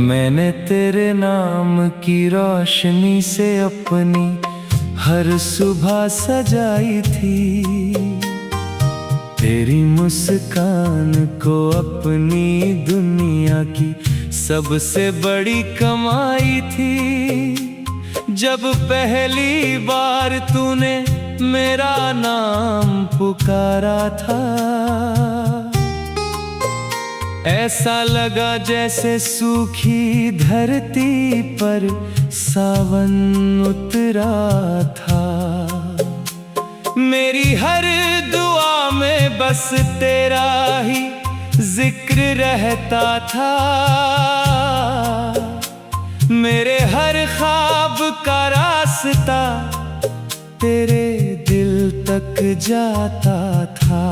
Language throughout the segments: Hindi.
मैंने तेरे नाम की रोशनी से अपनी हर सुबह सजाई थी। तेरी मुस्कान को अपनी दुनिया की सबसे बड़ी कमाई थी। जब पहली बार तूने मेरा नाम पुकारा था, ऐसा लगा जैसे सूखी धरती पर सावन उतरा था। मेरी हर दुआ में बस तेरा ही जिक्र रहता था। मेरे हर ख्वाब का रास्ता तेरे दिल तक जाता था।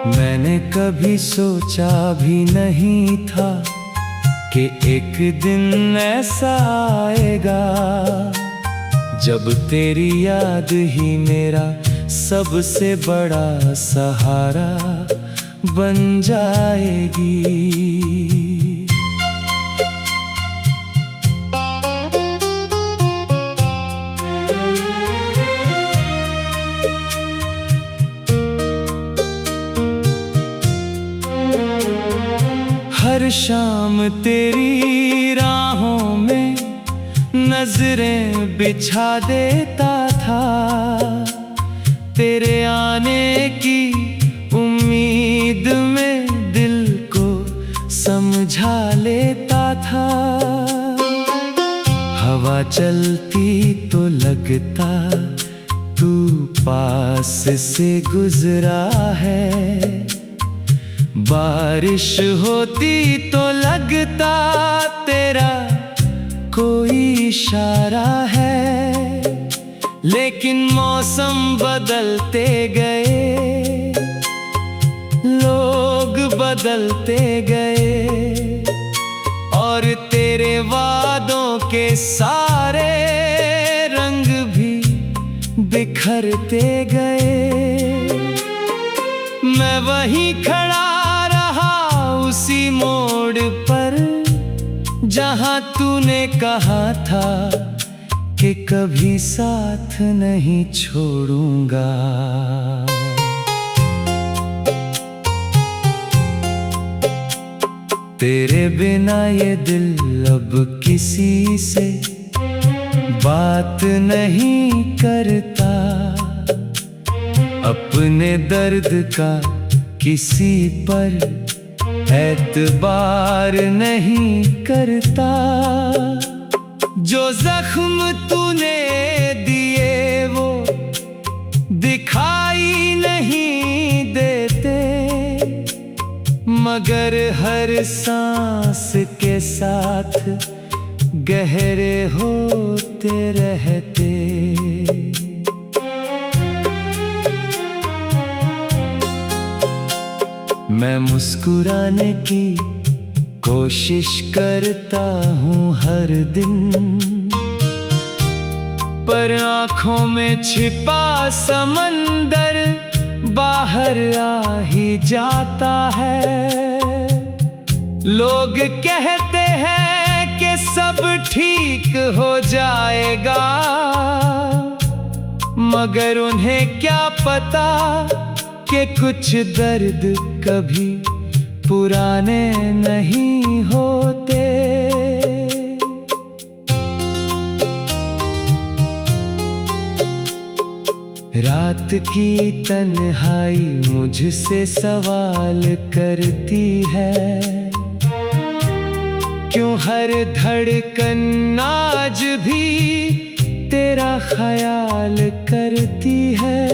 मैंने कभी सोचा भी नहीं था कि एक दिन ऐसा आएगा जब तेरी याद ही मेरा सबसे बड़ा सहारा बन जाएगी। हर शाम तेरी राहों में नजरें बिछा देता था। तेरे आने की उम्मीद में दिल को समझा लेता था। हवा चलती तो लगता तू पास से गुजरा है। बारिश होती तो लगता तेरा कोई इशारा है। लेकिन मौसम बदलते गए, लोग बदलते गए और तेरे वादों के सारे रंग भी बिखरते गए। मैं वहीं खड़ा उसी मोड़ पर जहां तूने कहा था कि कभी साथ नहीं छोड़ूंगा। तेरे बिना ये दिल अब किसी से बात नहीं करता। अपने दर्द का किसी पर एतबार नहीं करता। जो जख्म तूने दिए वो दिखाई नहीं देते, मगर हर सांस के साथ गहरे होते रहते। मैं मुस्कुराने की कोशिश करता हूँ हर दिन, पर आँखों में छिपा समंदर बाहर आ ही जाता है। लोग कहते हैं कि सब ठीक हो जाएगा, मगर उन्हें क्या पता कि कुछ दर्द कभी पुराने नहीं होते। रात की तन्हाई मुझसे सवाल करती है, क्यों हर धड़कन आज भी तेरा ख्याल करती है।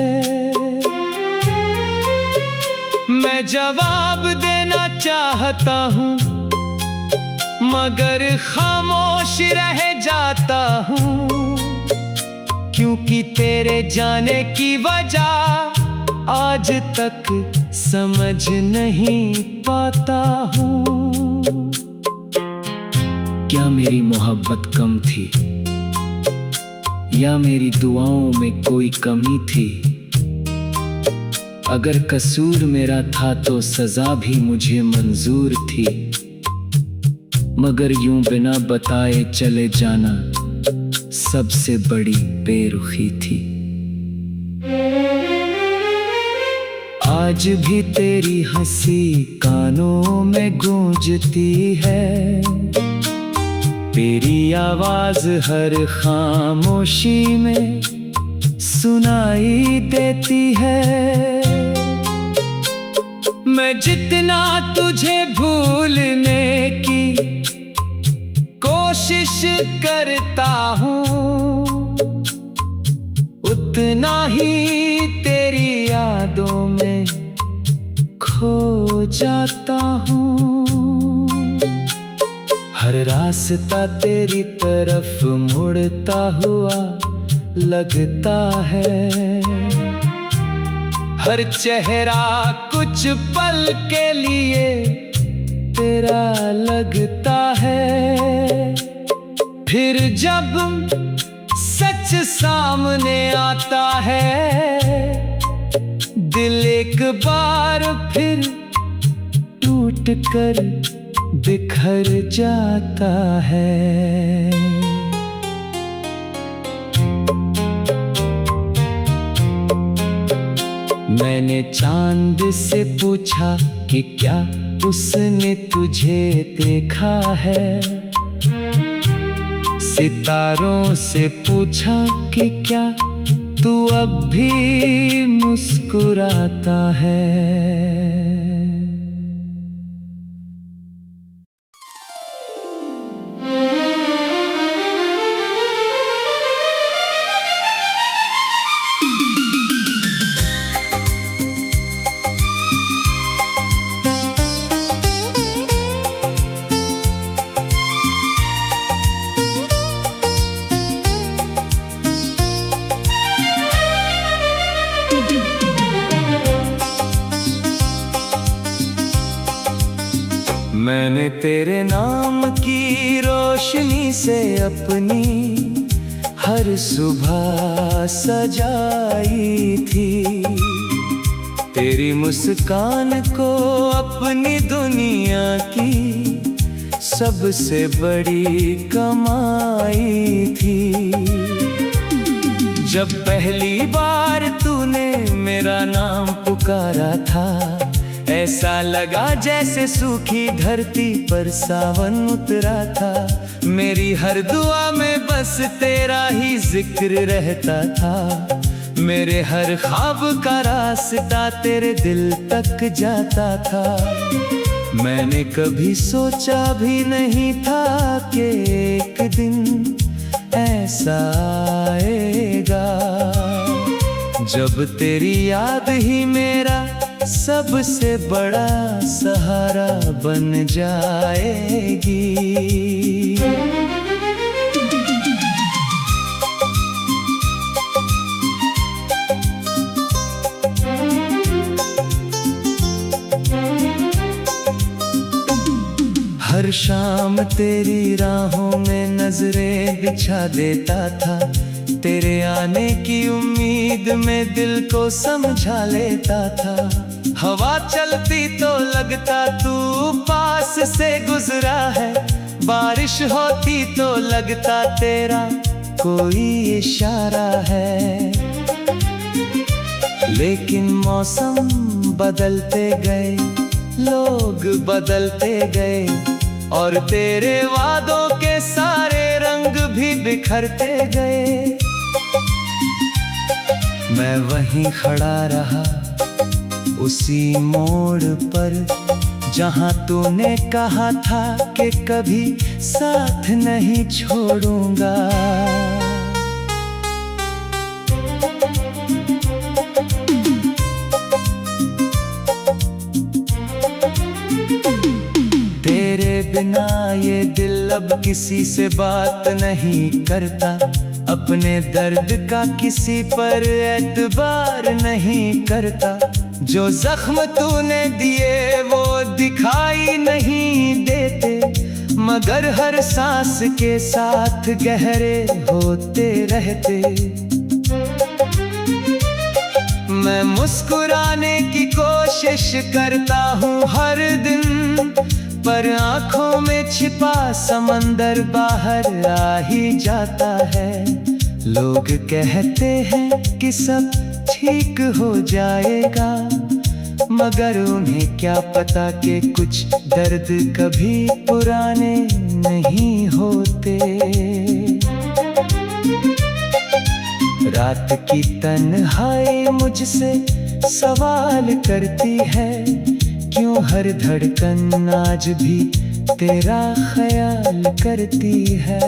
मैं जवाब देना चाहता हूँ मगर खामोश रह जाता हूँ, क्योंकि तेरे जाने की वजह आज तक समझ नहीं पाता हूँ। क्या मेरी मोहब्बत कम थी या मेरी दुआओं में कोई कमी थी? अगर कसूर मेरा था तो सजा भी मुझे मंजूर थी। मगर यूं बिना बताए चले जाना सबसे बड़ी बेरुखी थी। आज भी तेरी हंसी कानों में गूंजती है, तेरी आवाज हर खामोशी में सुनाई देती है। मैं जितना तुझे भूलने की कोशिश करता हूँ, उतना ही तेरी यादों में खो जाता हूँ। हर रास्ता तेरी तरफ मुड़ता हुआ लगता है, हर चेहरा कुछ पल के लिए तेरा लगता है। फिर जब सच सामने आता है, दिल एक बार फिर टूट कर बिखर जाता है। मैंने चांद से पूछा कि क्या उसने तुझे देखा है, सितारों से पूछा कि क्या तू अब भी मुस्कुराता है। मैंने तेरे नाम की रोशनी से अपनी हर सुबह सजाई थी, तेरी मुस्कान को अपनी दुनिया की सबसे बड़ी कमाई थी। जब पहली बार तूने मेरा नाम पुकारा था, ऐसा लगा जैसे सूखी धरती पर सावन उतरा था। मेरी हर दुआ में बस तेरा ही जिक्र रहता था, मेरे हर ख्वाब का रास्ता तेरे दिल तक जाता था। मैंने कभी सोचा भी नहीं था कि एक दिन ऐसा आएगा, जब तेरी याद ही मेरा सबसे बड़ा सहारा बन जाएगी। हर शाम तेरी राहों में नजरें बिछा देता था, तेरे आने की उम्मीद में दिल को समझा लेता था। हवा चलती तो लगता तू पास से गुजरा है, बारिश होती तो लगता तेरा कोई इशारा है। लेकिन मौसम बदलते गए, लोग बदलते गए, और तेरे वादों के सारे रंग भी बिखरते गए। मैं वहीं खड़ा रहा उसी मोड़ पर, जहां तूने कहा था कि कभी साथ नहीं छोड़ूंगा। तेरे बिना ये दिल अब किसी से बात नहीं करता, अपने दर्द का किसी पर एतबार नहीं करता। जो जख्म तूने दिए वो दिखाई नहीं देते, मगर हर सांस के साथ गहरे होते रहते। मैं मुस्कुराने की कोशिश करता हूँ हर दिन, पर आंखों में छिपा समंदर बाहर आ ही जाता है। लोग कहते हैं कि सब ठीक हो जाएगा, मगर उन्हें क्या पता कि कुछ दर्द कभी पुराने नहीं होते। रात की तन्हाई मुझसे सवाल करती है, क्यों हर धड़कन आज भी तेरा ख्याल करती है।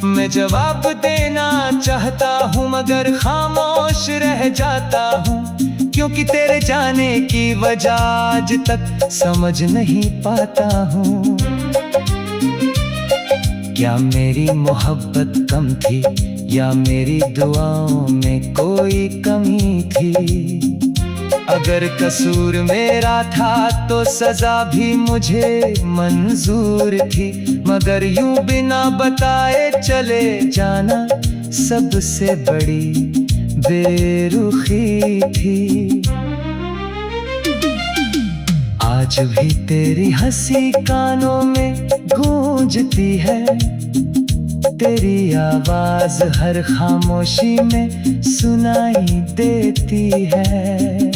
मैं जवाब देना चाहता हूँ मगर खामोश रह जाता हूँ, क्योंकि तेरे जाने की वजह आज तक समझ नहीं पाता हूँ। क्या मेरी मोहब्बत कम थी या मेरी दुआओं में कोई कमी थी? अगर कसूर मेरा था तो सजा भी मुझे मंजूर थी, मगर यूं बिना बताए चले जाना सबसे बड़ी बेरुखी थी। आज भी तेरी हंसी कानों में गूंजती है, तेरी आवाज हर खामोशी में सुनाई देती है।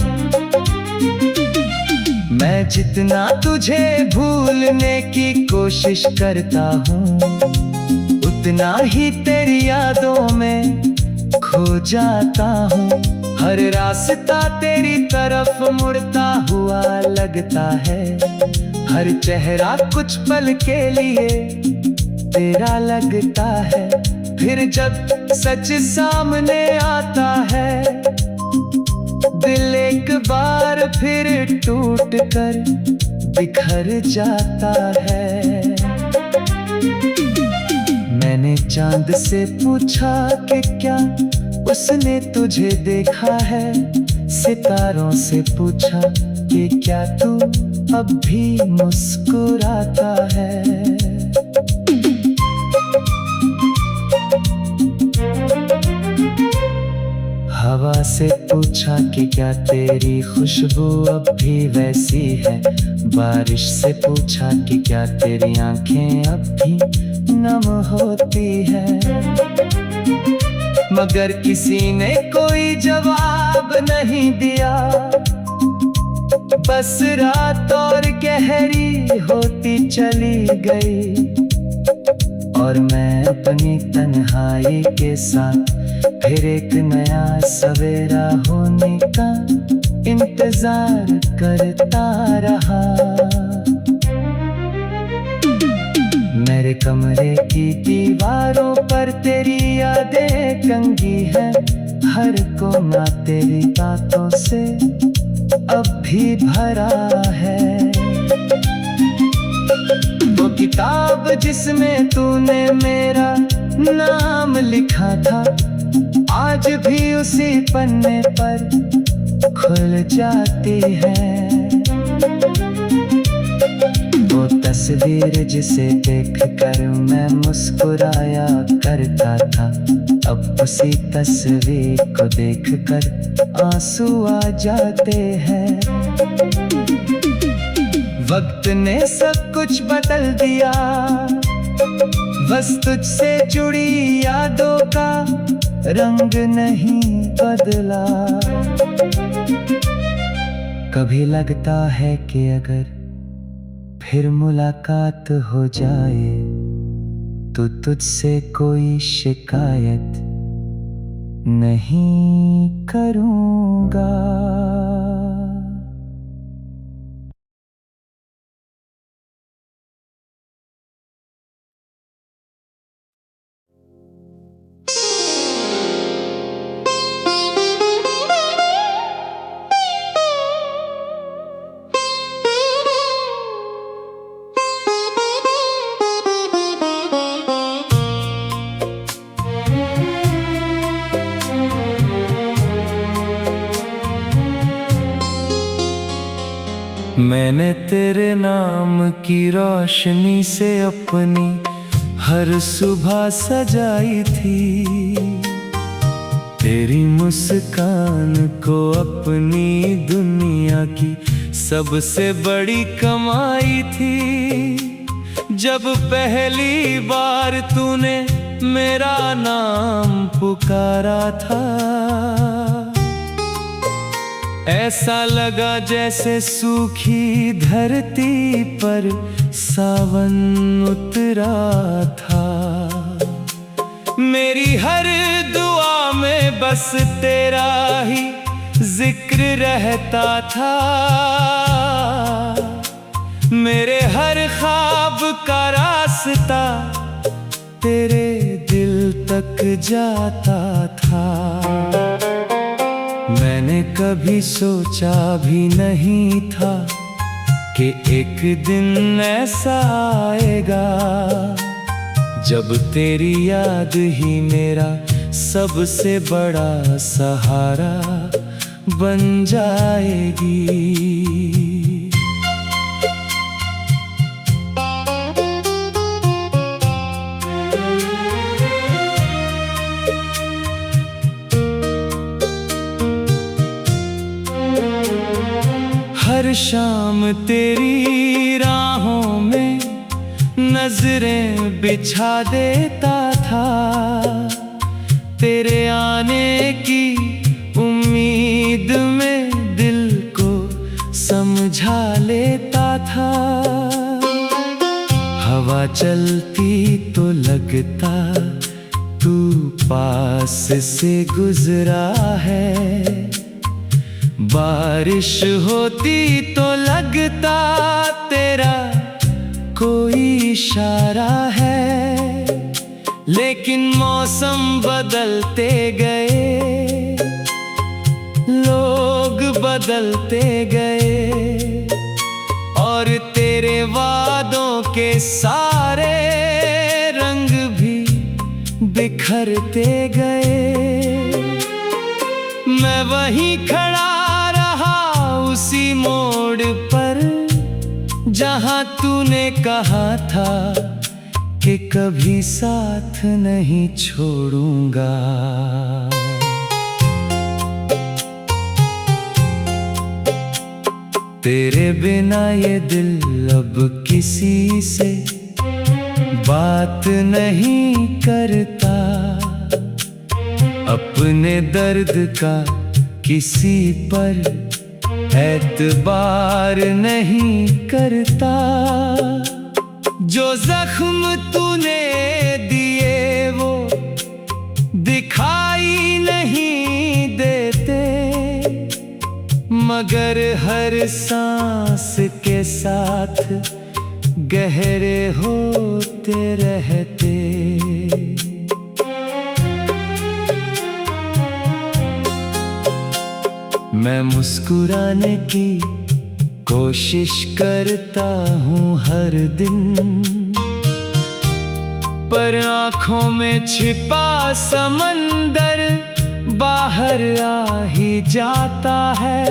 मैं जितना तुझे भूलने की कोशिश करता हूँ, उतना ही तेरी यादों में खो जाता हूँ। हर रास्ता तेरी तरफ मुड़ता हुआ लगता है, हर चेहरा कुछ पल के लिए तेरा लगता है। फिर जब सच सामने आता है, दिल एक बार फिर टूट कर बिखर जाता है। मैंने चांद से पूछा कि क्या उसने तुझे देखा है, सितारों से पूछा कि क्या तू अब भी मुस्कुराता है। हवा से पूछा कि क्या तेरी खुशबू अब भी वैसी है, बारिश से पूछा कि क्या तेरी आंखें अब भी नम होती है, मगर किसी ने कोई जवाब नहीं दिया। बस रात और गहरी होती चली गई और मैं अपनी तन्हाई के साथ फिर एक नया सवेरा होने का इंतजार करता रहा। मेरे कमरे की दीवारों पर तेरी यादें टंगी है, हर कोना तेरी बातों से अब भी भरा है। वो किताब जिसमें तूने मेरा नाम लिखा था, आज भी उसी पन्ने पर खुल जाती है। वो तस्वीर जिसे देखकर मैं मुस्कुराया करता था, अब उसी तस्वीर को देखकर आंसू आ जाते हैं। वक्त ने सब कुछ बदल दिया, बस तुझसे जुड़ी यादों का रंग नहीं बदला। कभी लगता है कि अगर फिर मुलाकात हो जाए तो तुझसे कोई शिकायत नहीं करूँगा। मैंने तेरे नाम की रोशनी से अपनी हर सुबह सजाई थी, तेरी मुस्कान को अपनी दुनिया की सबसे बड़ी कमाई थी जब पहली बार तूने मेरा नाम पुकारा था। ऐसा लगा जैसे सूखी धरती पर सावन उतरा था। मेरी हर दुआ में बस तेरा ही जिक्र रहता था। मेरे हर ख्वाब का रास्ता तेरे दिल तक जाता था। मैंने कभी सोचा भी नहीं था कि एक दिन ऐसा आएगा जब तेरी याद ही मेरा सबसे बड़ा सहारा बन जाएगी। हर शाम तेरी राहों में नजरें बिछा देता था। तेरे आने की उम्मीद में दिल को समझा लेता था। हवा चलती तो लगता तू पास से गुजरा है। बारिश होती तो लगता तेरा कोई इशारा है। लेकिन मौसम बदलते गए, लोग बदलते गए और तेरे वादों के सारे रंग भी बिखरते गए। मैं वहीं खड़ा उसी मोड़ पर जहां तूने कहा था कि कभी साथ नहीं छोड़ूंगा। तेरे बिना ये दिल अब किसी से बात नहीं करता। अपने दर्द का किसी पर एतबार नहीं करता। जो जख्म तूने दिए वो दिखाई नहीं देते, मगर हर सांस के साथ गहरे होते रहते। मैं मुस्कुराने की कोशिश करता हूँ हर दिन, पर आँखों में छिपा समंदर बाहर आ ही जाता है।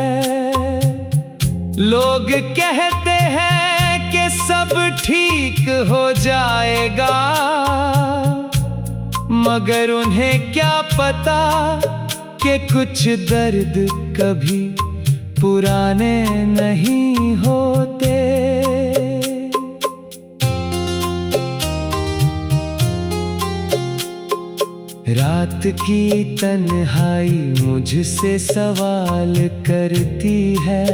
लोग कहते हैं कि सब ठीक हो जाएगा, मगर उन्हें क्या पता कि कुछ दर्द कभी पुराने नहीं होते। रात की तन्हाई मुझसे सवाल करती है,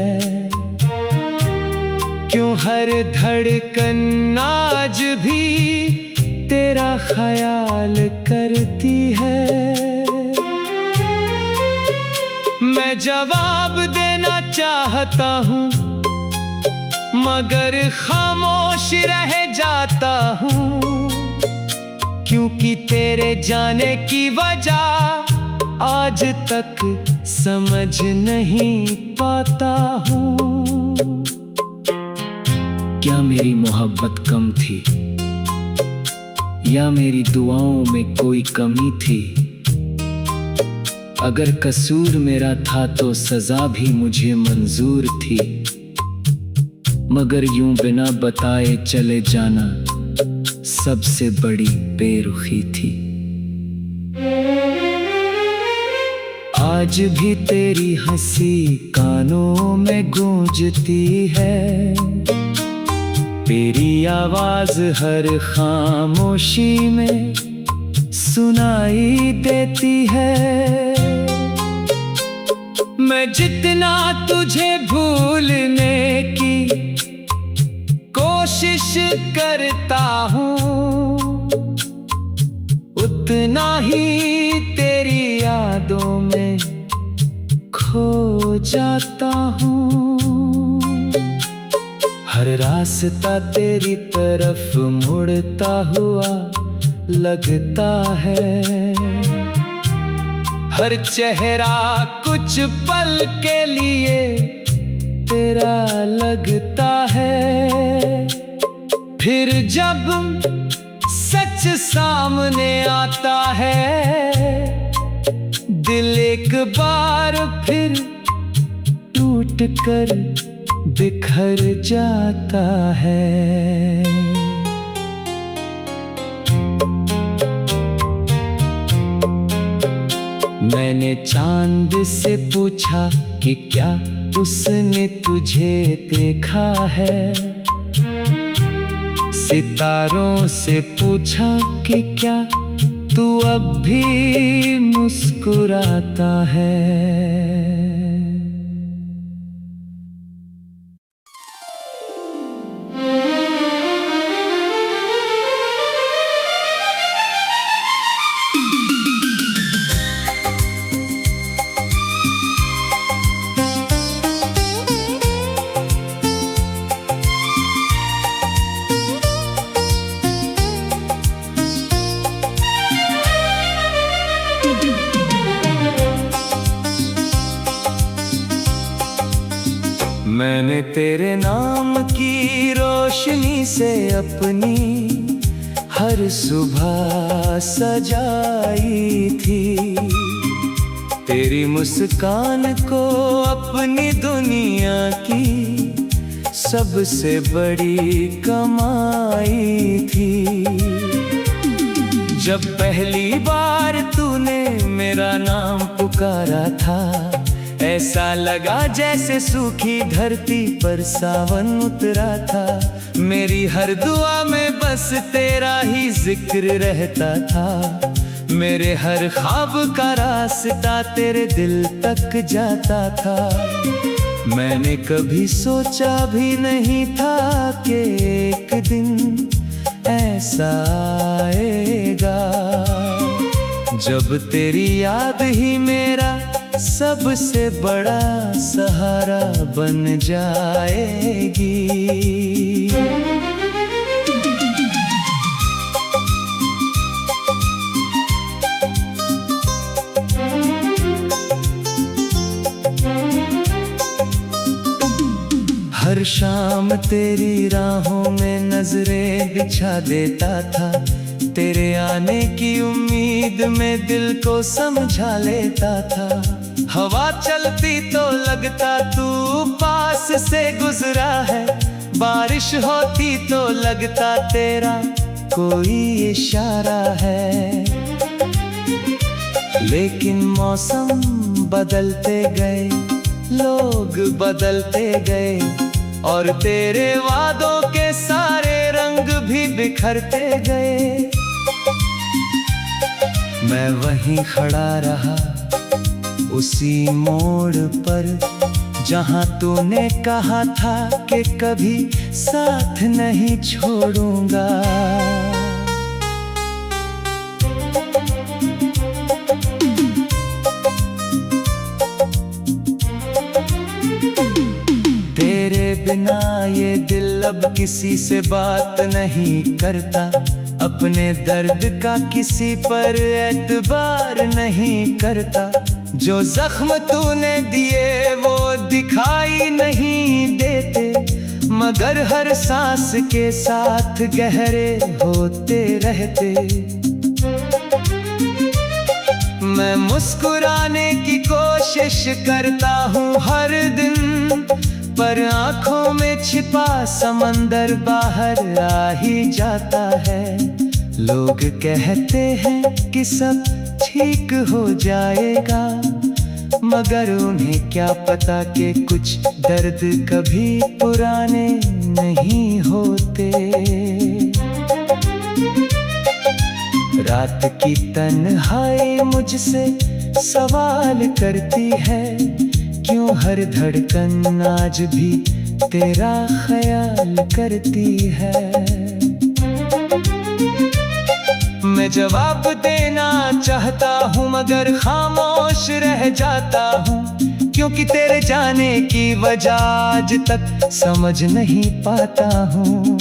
क्यों हर धड़कन आज भी तेरा ख्याल करती है। मैं जवाब देना चाहता हूँ मगर खामोश रह जाता हूँ, क्योंकि तेरे जाने की वजह आज तक समझ नहीं पाता हूँ। क्या मेरी मोहब्बत कम थी या मेरी दुआओं में कोई कमी थी? अगर कसूर मेरा था तो सजा भी मुझे मंजूर थी, मगर यूं बिना बताए चले जाना सबसे बड़ी बेरुखी थी। आज भी तेरी हंसी कानों में गूंजती है, तेरी आवाज हर खामोशी में सुनाई देती है। मैं जितना तुझे भूलने की कोशिश करता हूँ, उतना ही तेरी यादों में खो जाता हूँ। हर रास्ता तेरी तरफ मुड़ता हुआ लगता है, हर चेहरा कुछ पल के लिए तेरा लगता है। फिर जब सच सामने आता है, दिल एक बार फिर टूट कर बिखर जाता है। मैंने चांद से पूछा कि क्या उसने तुझे देखा है, सितारों से पूछा कि क्या तू अब भी मुस्कुराता है। मैंने तेरे नाम की रोशनी से अपनी हर सुबह सजाई थी, तेरी मुस्कान को अपनी दुनिया की सबसे बड़ी कमाई थी। जब पहली बार तूने मेरा नाम पुकारा था, ऐसा लगा जैसे सूखी धरती पर सावन उतरा था। मेरी हर दुआ में बस तेरा ही जिक्र रहता था, मेरे हर ख्वाब का रास्ता तेरे दिल तक जाता था। मैंने कभी सोचा भी नहीं था कि एक दिन ऐसा आएगा, जब तेरी याद ही मेरा सबसे बड़ा सहारा बन जाएगी। हर शाम तेरी राहों में नजरें बिछा देता था, तेरे आने की उम्मीद में दिल को समझा लेता था। हवा चलती तो लगता तू पास से गुजरा है, बारिश होती तो लगता तेरा कोई इशारा है। लेकिन मौसम बदलते गए, लोग बदलते गए, और तेरे वादों के सारे रंग भी बिखरते गए। मैं वहीं खड़ा रहा उसी मोड़ पर, जहां तूने कहा था कि कभी साथ नहीं छोड़ूंगा। तेरे बिना ये दिल अब किसी से बात नहीं करता, अपने दर्द का किसी पर एतबार नहीं करता। जो जख्म तूने दिए वो दिखाई नहीं देते, मगर हर सांस के साथ गहरे होते रहते। मैं मुस्कुराने की कोशिश करता हूँ हर दिन, पर आँखों में छिपा समंदर बाहर आ ही जाता है। लोग कहते हैं कि सब ठीक हो जाएगा, मगर उन्हें क्या पता कि कुछ दर्द कभी पुराने नहीं होते। रात की तन्हाई मुझसे सवाल करती है, क्यों हर धड़कन आज भी तेरा ख्याल करती है। मैं जवाब देना चाहता हूँ मगर खामोश रह जाता हूँ, क्योंकि तेरे जाने की वजह आज तक समझ नहीं पाता हूँ।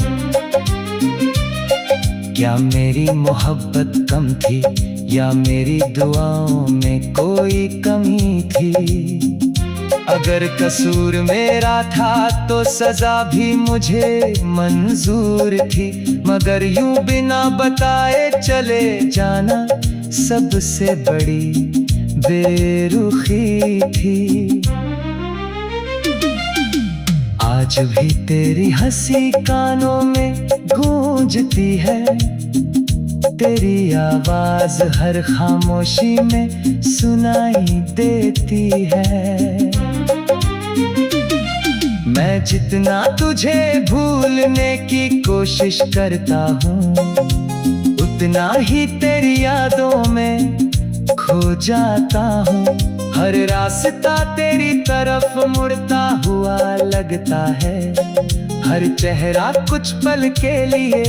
क्या मेरी मोहब्बत कम थी या मेरी दुआओं में कोई कमी थी? अगर कसूर मेरा था तो सजा भी मुझे मंजूर थी, मगर यूं बिना बताए चले जाना सबसे बड़ी बेरुखी थी। आज भी तेरी हंसी कानों में गूंजती है, तेरी आवाज हर खामोशी में सुनाई देती है। मैं जितना तुझे भूलने की कोशिश करता हूँ, उतना ही तेरी यादों में खो जाता हूँ। हर रास्ता तेरी तरफ मुड़ता हुआ लगता है, हर चेहरा कुछ पल के लिए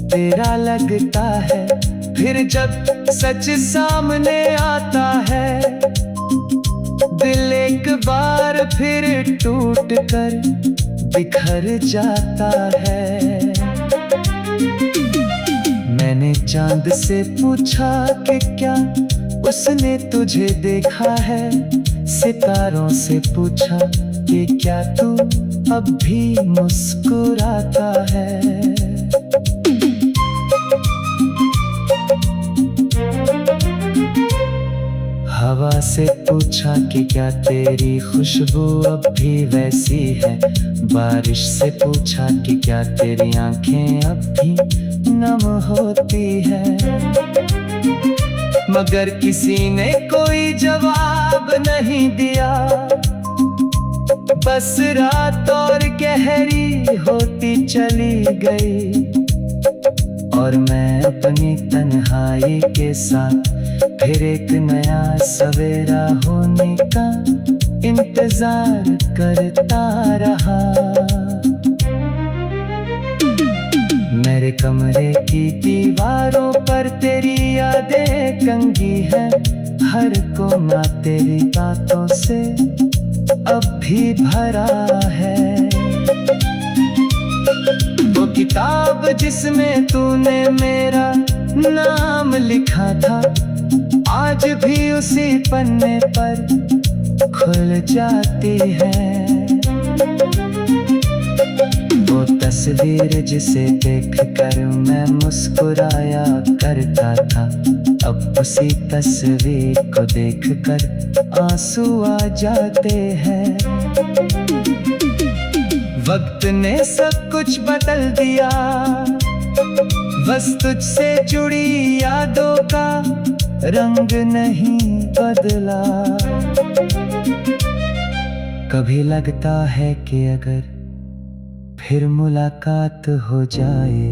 तेरा लगता है। फिर जब सच सामने आता है, दिल एक बार फिर टूट कर बिखर जाता है। मैंने चांद से पूछा कि क्या उसने तुझे देखा है, सितारों से पूछा कि क्या तू अब भी मुस्कुराता है। हवा से पूछा कि क्या तेरी खुशबू अब भी वैसी है, बारिश से पूछा कि क्या तेरी आंखें अब भी नम होती है। मगर किसी ने कोई जवाब नहीं दिया, बस रात और गहरी होती चली गई, और मैं अपनी तन्हाई के साथ फिर एक नया सवेरा होने का इंतजार करता रहा। मेरे कमरे की दीवारों पर तेरी यादें कंगी हैं, हर कोना तेरी बातों से अब भी भरा है। वो किताब जिसमें तूने मेरा नाम लिखा था, आज भी उसी पन्ने पर खुल जाती है। वो तस्वीर जिसे देखकर मैं मुस्कुराया करता था, अब उसी तस्वीर को देखकर आंसू आ जाते हैं। वक्त ने सब कुछ बदल दिया, बस तुझसे जुड़ी यादों का रंग नहीं बदला। कभी लगता है कि अगर फिर मुलाकात हो जाए